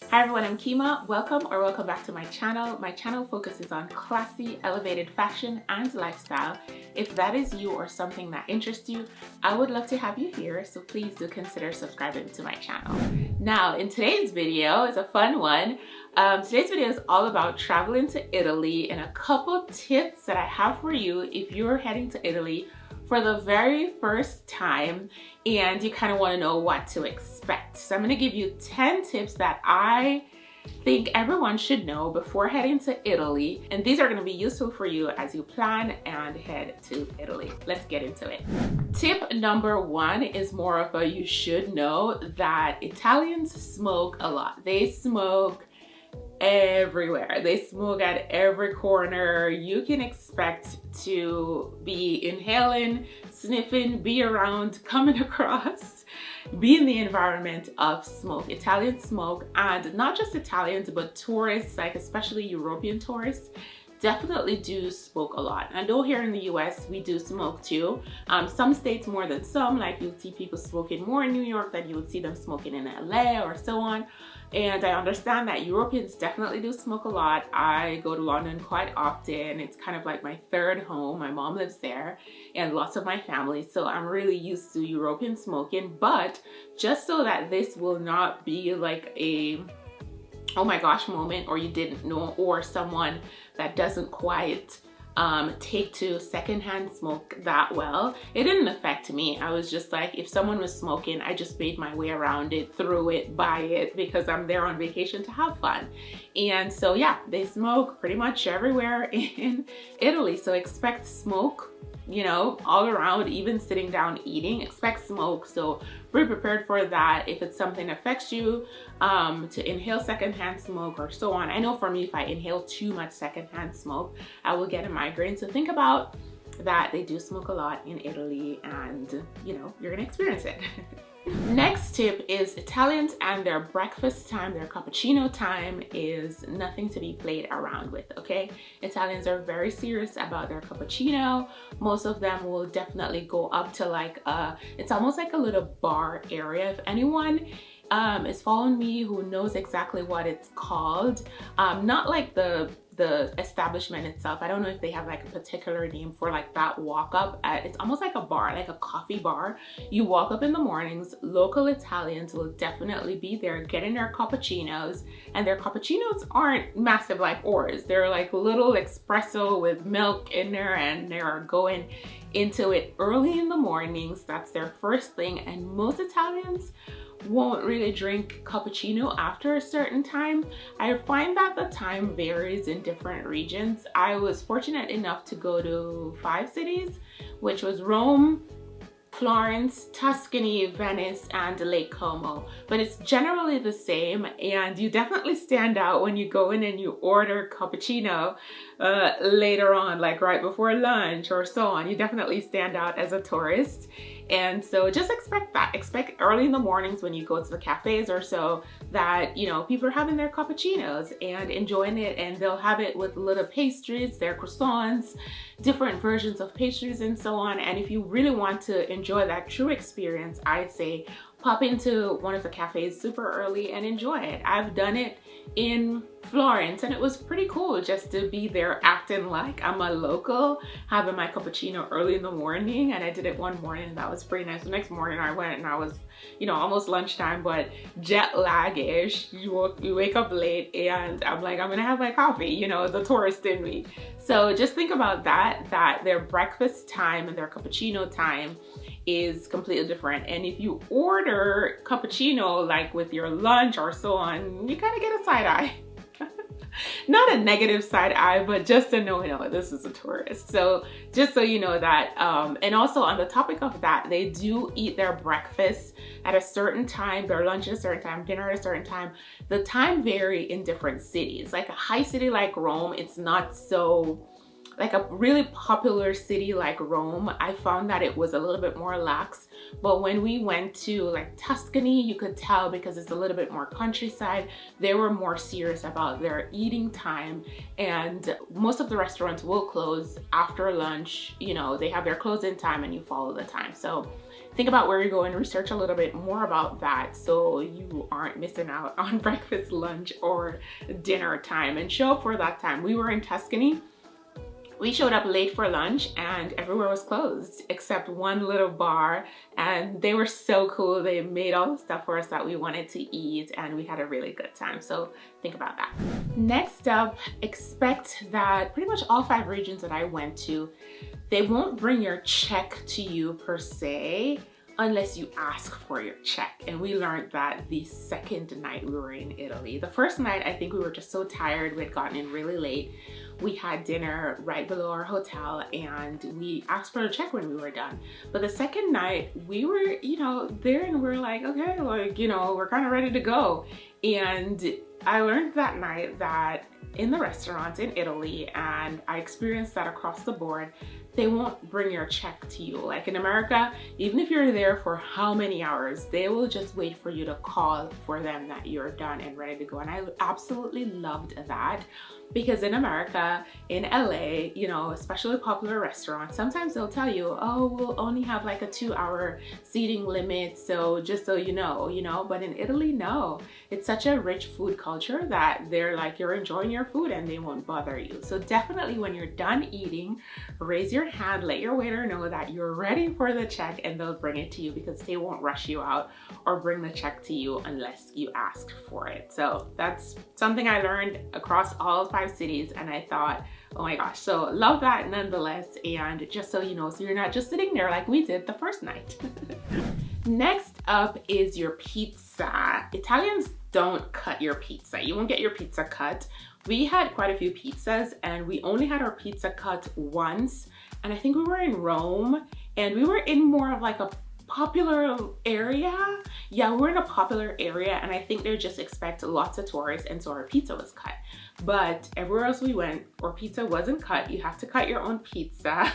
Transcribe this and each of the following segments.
Hi everyone, I'm Kima. Welcome back to my channel. My channel focuses on classy, elevated fashion and lifestyle. If that is you or something that interests you, I would love to have you here, so please do consider subscribing to my channel. Now, in today's video is a fun one. Today's video is all about traveling to Italy and a couple tips that I have for you if you're heading to Italy for the very first time and you kind of want to know what to expect. So I'm going to give you 10 tips that I think everyone should know before heading to Italy, and these are going to be useful for you as you plan and head to Italy. Let's get into it. Tip number one is more of a you should know that Italians smoke a lot. They smoke everywhere. They smoke at every corner. You can expect to be inhaling, sniffing, be around, coming across, be in the environment of smoke. Italians smoke, and not just Italians, but tourists, like especially European tourists, definitely do smoke a lot. I know here in the US we do smoke too. Some states more than some, like you'll see people smoking more in New York than you would see them smoking in LA or so on. And I understand that Europeans definitely do smoke a lot. I go to London quite often. It's kind of like my third home. My mom lives there and lots of my family. So I'm really used to European smoking, but just so that this will not be like a oh my gosh moment, or you didn't know, or someone that doesn't quite take to secondhand smoke that well, it didn't affect me. I was just like, if someone was smoking, I just made my way around it, through it, by it, because I'm there on vacation to have fun. And so yeah, they smoke pretty much everywhere in Italy. So expect smoke, you know, all around, even sitting down eating, expect smoke. So be prepared for that. If it's something that affects you, to inhale secondhand smoke or so on. I know for me, if I inhale too much secondhand smoke, I will get a migraine. So think about that. They do smoke a lot in Italy, and you know, you're gonna experience it. Next tip is Italians and their breakfast time, their cappuccino time is nothing to be played around with, okay? Italians are very serious about their cappuccino. Most of them will definitely go up to like it's almost like a little bar area. If anyone is following me who knows exactly what it's called, not like the establishment itself. I don't know if they have like a particular name for like that walk up. It's almost like a bar, like a coffee bar. You walk up in the mornings, local Italians will definitely be there getting their cappuccinos, and their cappuccinos aren't massive like ours. They're like little espresso with milk in there, and they're going into it early in the mornings. That's their first thing, and most Italians won't really drink cappuccino after a certain time. I find that the time varies in different regions. I was fortunate enough to go to 5 cities, which was Rome, Florence, Tuscany, Venice, and Lake Como, but it's generally the same, and you definitely stand out when you go in and you order cappuccino later on, like right before lunch or so on. You definitely stand out as a tourist, and so just expect that. Expect early in the mornings when you go to the cafes or so that, you know, people are having their cappuccinos and enjoying it, and they'll have it with little pastries, their croissants, different versions of pastries and so on. And if you really want to enjoy that true experience, I'd say pop into one of the cafes super early and enjoy it. I've done it in Florence and it was pretty cool just to be there acting like I'm a local, having my cappuccino early in the morning. And I did it one morning and that was pretty nice. The next morning I went and I was, you know, almost lunchtime, but jet lag-ish. You wake up late and I'm like, I'm gonna have my coffee, you know, the tourist in me. So just think about that their breakfast time and their cappuccino time is completely different. And if you order cappuccino like with your lunch or so on, you kind of get a side eye. Not a negative side eye, but just to know, you know, this is a tourist. So just so you know that, and also on the topic of that, they do eat their breakfast at a certain time, their lunch at a certain time, dinner at a certain time. The time vary in different cities. Like a high city like Rome, it's not so, like a really popular city like Rome, I found that it was a little bit more lax. But when we went to like Tuscany, you could tell because it's a little bit more countryside, they were more serious about their eating time. And most of the restaurants will close after lunch. You know, they have their closing time and you follow the time. So think about where you're going, research a little bit more about that so you aren't missing out on breakfast, lunch, or dinner time, and show up for that time. We were in Tuscany. We showed up late for lunch and everywhere was closed except one little bar, and they were so cool. They made all the stuff for us that we wanted to eat and we had a really good time. So think about that. Next up, expect that pretty much all 5 regions that I went to, they won't bring your check to you per se unless you ask for your check. And we learned that the second night we were in Italy. The first night, I think we were just so tired. We had gotten in really late. We had dinner right below our hotel and we asked for a check when we were done. But the second night we were, there, and we're like, okay, like, we're kind of ready to go. And I learned that night that in the restaurants in Italy, and I experienced that across the board, they won't bring your check to you. Like in America, even if you're there for how many hours, they will just wait for you to call for them that you're done and ready to go. And I absolutely loved that, because in America, in LA, especially popular restaurants, sometimes they'll tell you, oh, we'll only have like a 2-hour seating limit, so just so you know, but in Italy, no. It's such a rich food culture that they're like, you're enjoying your food and they won't bother you. So definitely when you're done eating, raise your hand, let your waiter know that you're ready for the check, and they'll bring it to you, because they won't rush you out or bring the check to you unless you ask for it. So that's something I learned across all 5 cities, and I thought, oh my gosh, so love that nonetheless. And just so you know, so you're not just sitting there like we did the first night. Next up is your pizza. Italians don't cut your pizza. You won't get your pizza cut. We had quite a few pizzas and we only had our pizza cut once. And I think we were in Rome, and we were in more of like a popular area. Yeah, we're in a popular area, and I think they just expect lots of tourists, and so our pizza was cut. But everywhere else we went, our pizza wasn't cut. You have to cut your own pizza.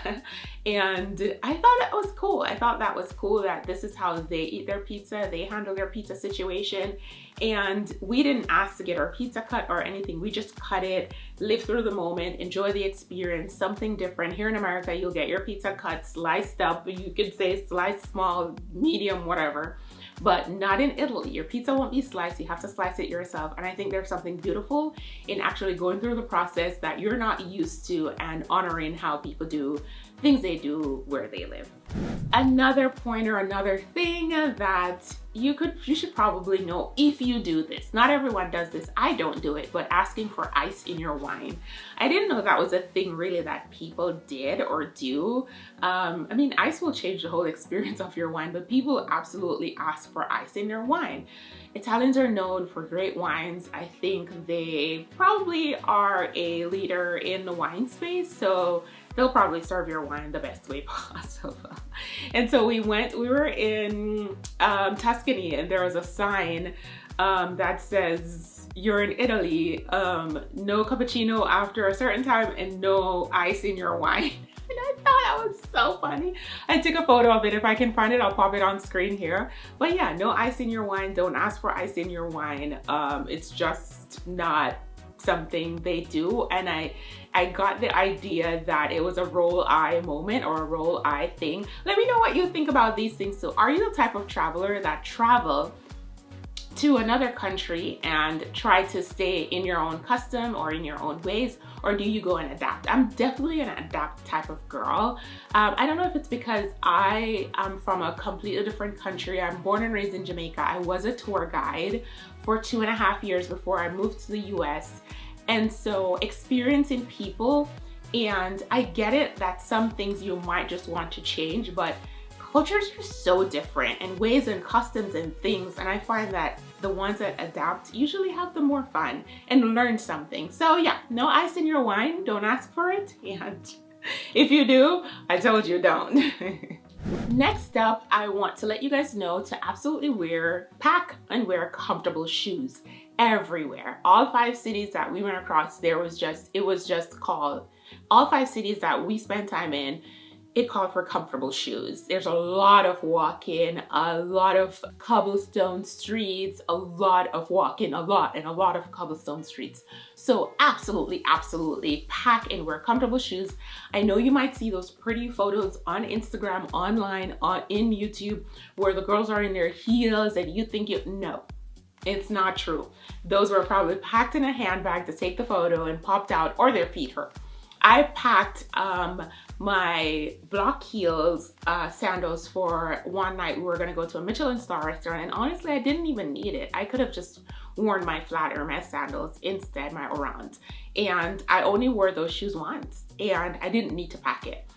And I thought that was cool. I thought that was cool that this is how they eat their pizza. They handle their pizza situation. And we didn't ask to get our pizza cut or anything. We just cut it, live through the moment, enjoy the experience, something different. Here in America, you'll get your pizza cut, sliced up. You could say sliced small, medium, whatever. But not in Italy. Your pizza won't be sliced. You have to slice it yourself. And I think there's something beautiful in actually going through the process that you're not used to, and honoring how people do things they do where they live. Another pointer, another thing that you should probably know if you do this. Not everyone does this. I don't do it, but asking for ice in your wine. I didn't know that was a thing really that people did or do. I mean, ice will change the whole experience of your wine, but people absolutely ask for ice in their wine. Italians are known for great wines. I think they probably are a leader in the wine space, so they'll probably serve your wine the best way possible. And so we were in Tuscany, and there was a sign that says, you're in Italy, no cappuccino after a certain time and no ice in your wine. And I thought that was so funny. I took a photo of it. If I can find it, I'll pop it on screen here. But yeah, no ice in your wine. Don't ask for ice in your wine. It's just not something they do. And I got the idea that it was a roll eye moment or a roll eye thing. Let me know what you think about these things. So are you the type of traveler that travel to another country and try to stay in your own custom or in your own ways, or do you go and adapt? I'm definitely an adapt type of girl. I don't know if it's because I am from a completely different country. I'm born and raised in Jamaica. I was a tour guide for 2.5 years before I moved to the US. And so experiencing people, and I get it that some things you might just want to change, but cultures are so different, and ways and customs and things, and I find that the ones that adapt usually have the more fun and learn something. So yeah, no ice in your wine, don't ask for it, and if you do, I told you don't. Next up, I want to let you guys know to absolutely pack and wear comfortable shoes everywhere. All 5 cities that we went across, it was just called, all 5 cities that we spent time in, it called for comfortable shoes. There's a lot of walking, a lot of cobblestone streets, a lot of walking, a lot of cobblestone streets. So absolutely, absolutely pack and wear comfortable shoes. I know you might see those pretty photos on Instagram, online, in YouTube, where the girls are in their heels and you think no, it's not true. Those were probably packed in a handbag to take the photo and popped out, or their feet hurt. I packed my block heels sandals for one night. We were gonna go to a Michelin star restaurant, and honestly, I didn't even need it. I could have just worn my flat Hermes sandals instead, my Orans. And I only wore those shoes once, and I didn't need to pack it.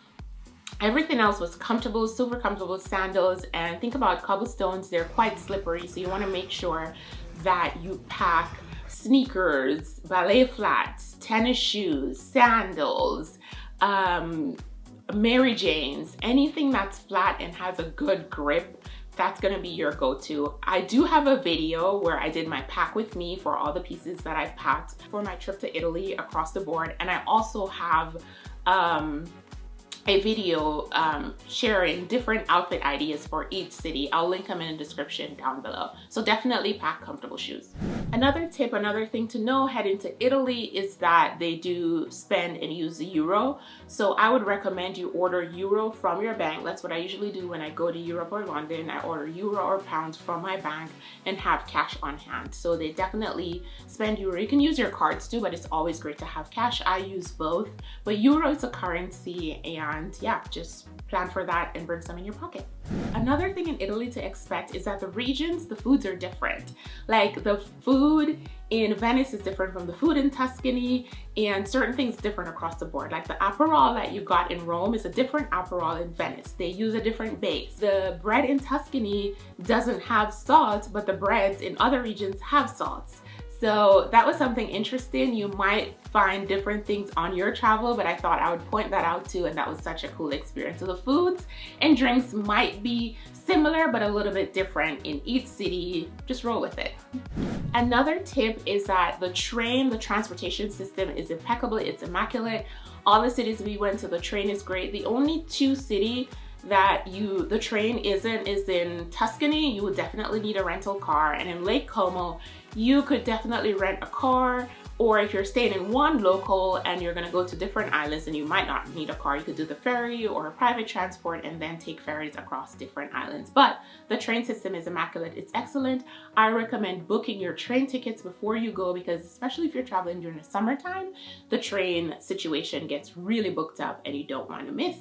Everything else was comfortable, super comfortable sandals. And think about cobblestones, they're quite slippery, so you wanna make sure that you pack sneakers, ballet flats, tennis shoes, sandals, Mary Janes, anything that's flat and has a good grip. That's gonna be your go-to. I do have a video where I did my pack with me for all the pieces that I packed for my trip to Italy across the board. And I also have a video sharing different outfit ideas for each city. I'll link them in the description down below. So definitely pack comfortable shoes. Another tip, another thing to know heading to Italy is that they do spend and use the euro. So I would recommend you order euro from your bank. That's what I usually do when I go to Europe or London. I order euro or pounds from my bank and have cash on hand. So they definitely spend euro. You can use your cards too, but it's always great to have cash. I use both, but euro is a currency, and yeah, just plan for that and bring some in your pocket. Another thing in Italy to expect is that the regions, the foods are different. Like the food in Venice is different from the food in Tuscany, and certain things different across the board. Like the Aperol that you got in Rome is a different Aperol in Venice. They use a different base. The bread in Tuscany doesn't have salt, but the breads in other regions have salts. So that was something interesting. You might find different things on your travel, but I thought I would point that out too, and that was such a cool experience. So the foods and drinks might be similar, but a little bit different in each city. Just roll with it. Another tip is that the train, the transportation system is impeccable, it's immaculate. All the cities we went to, the train is great. The only two cities that the train isn't is in Tuscany. You would definitely need a rental car, and in Lake Como you could definitely rent a car, or if you're staying in one local and you're gonna go to different islands and you might not need a car, you could do the ferry or a private transport and then take ferries across different islands. But the train system is immaculate, it's excellent. I recommend booking your train tickets before you go, because especially if you're traveling during the summertime, the train situation gets really booked up and you don't want to miss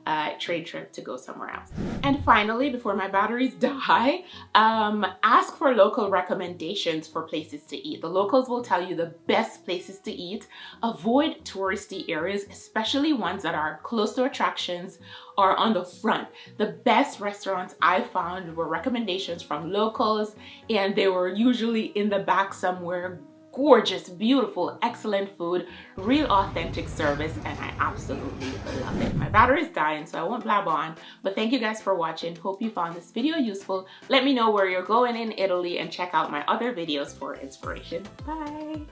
a train trip to go somewhere else. And finally, before my batteries die, ask for local recommendations for places to eat. The locals will tell you the best places to eat. Avoid touristy areas, especially ones that are close to attractions or on the front. The best restaurants I found were recommendations from locals, and they were usually in the back somewhere. Gorgeous, beautiful, excellent food, real authentic service, and I absolutely love it. My battery is dying, so I won't blab on, but thank you guys for watching. Hope you found this video useful. Let me know where you're going in Italy and check out my other videos for inspiration. Bye!